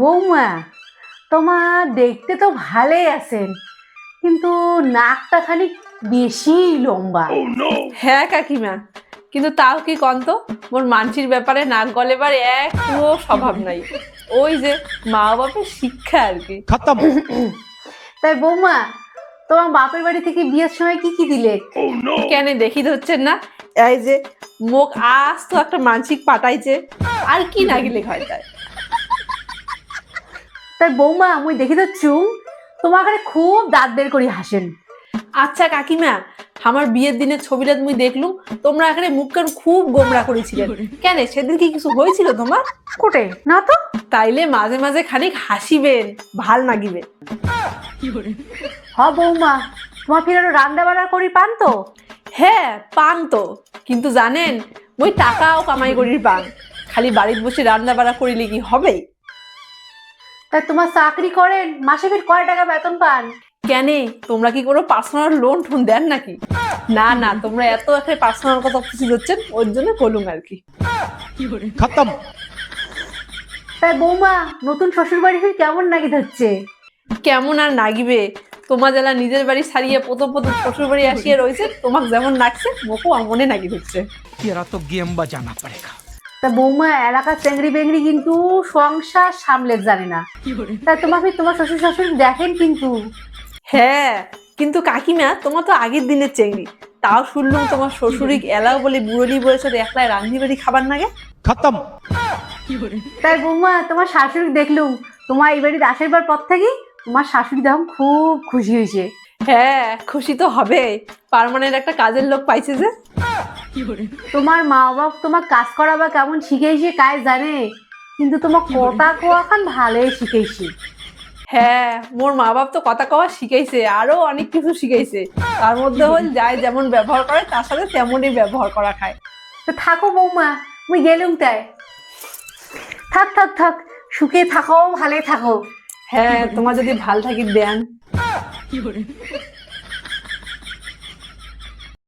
বৌমা, তোমার দেখতে তো ভালোই আছেন, কিন্তু নাকটা খানিক বেশি লম্বা। হ্যাঁ কাকিমা, কিন্তু তাও কি কন্ত মোর মানসির ব্যাপারে নাক গলেবার একটুও স্বভাব নাই। ওই যে মা বাপের শিক্ষা আর কি। তাই বৌমা, তোমার বাপের বাড়ি থেকে বিয়ের সময় কি কি দিলে? কেন দেখি ধরছেন না? এই যে মুখ আজ তো একটা মানসিক পাঠাইছে, আর কি না গেলে হয় তাই। তাই বৌমা, মুই দেখি তো চুম তোমার ঘরে খুব দাঁত বের করি হাসেন। আচ্ছা কাকিমা, আমার বিয়ের দিনের ছবিটা তুমি দেখলুম, তোমরা এখানে মুখ কান খুব গোমরা করেছিলে। কেন সেদিন কি কিছু হয়েছিল তোমার? কোটে না তো। তাইলে মাঝে মাঝে খানিক হাসিবেন, ভাল লাগিবে। হ বৌমা, তোমার ফিরে রান্না বান্না করি পান তো? হ্যাঁ পান তো, কিন্তু জানেন ওই টাকাও কামাই করির পান, খালি বাড়িতে বসে রান্না বাড়া করিলে কি হবে? তাই তোমার চাকরি করেন, মাসে ফির কয় টাকা বেতন পান? কেন তোমরা কি কোনো পার্সোনাল লোন টোন দেন নাকি? না না, তোমরা এত একটা পার্সোনাল কথা কিছু করছেন, ওর জন্য বলুন আর কি। খতম। তাই বৌমা, নতুন শ্বশুর বাড়ি ফির কেমন নাকি ধরছে? কেমন আর নাগিবে, তোমার যারা নিজের বাড়ি ছাড়িয়ে প্রথম প্রথম শ্বশুর বাড়ি আসিয়ে রয়েছে, তোমাকে যেমন নাগছে মোকেও মনে নাগি হচ্ছে। तेरा तो गेम बजाना पड़ेगा। তা বৌমা, এলাকার চেংড়ি বেংড়ি কিন্তু সংসার সামলে জানে না। তাই তোমাকে তোমার শ্বশুর শাশুড়ি দেখেন কিন্তু। হ্যাঁ, কিন্তু কাকিমা তোমার তো আগের দিনের চেংড়ি, তাও শুনলাম তোমার শ্বশুরিক এলাও বলে বুড়লি বয়সে একলাই রান্ধি বাড়ি খাবার নাগে। खत्म। তাই বৌমা, তোমার শাশুড়ি দেখলুম, তোমার এই বাড়িতে আসবার পর থেকে তোমার শাশুড়ি দেখুন খুব খুশি হয়েছে। হ্যাঁ খুশি তো হবে, পার্মানেন্ট একটা কাজের লোক পাইছে যে। তোমার মা বাবা তোমার কাজ করা বা কেমন শিখেছে কাজ জানে, কিন্তু তোমার কথা কোয়া খান ভালোই শিখেছি। হ্যাঁ, মোর মা বাপ তো কথা কওয়া শিখাইছে, আরো অনেক কিছু শিখাইছে। তার মধ্যে হল যাই যেমন ব্যবহার করে তার সাথে তেমনই ব্যবহার করা খায়। তো থাকো বৌমা, মুই গেলুম তাই। থাক থাক থাক, সুখে থাকো, ভালো থাকো। হ্যাঁ, তোমার যদি ভাল থাকি দেন।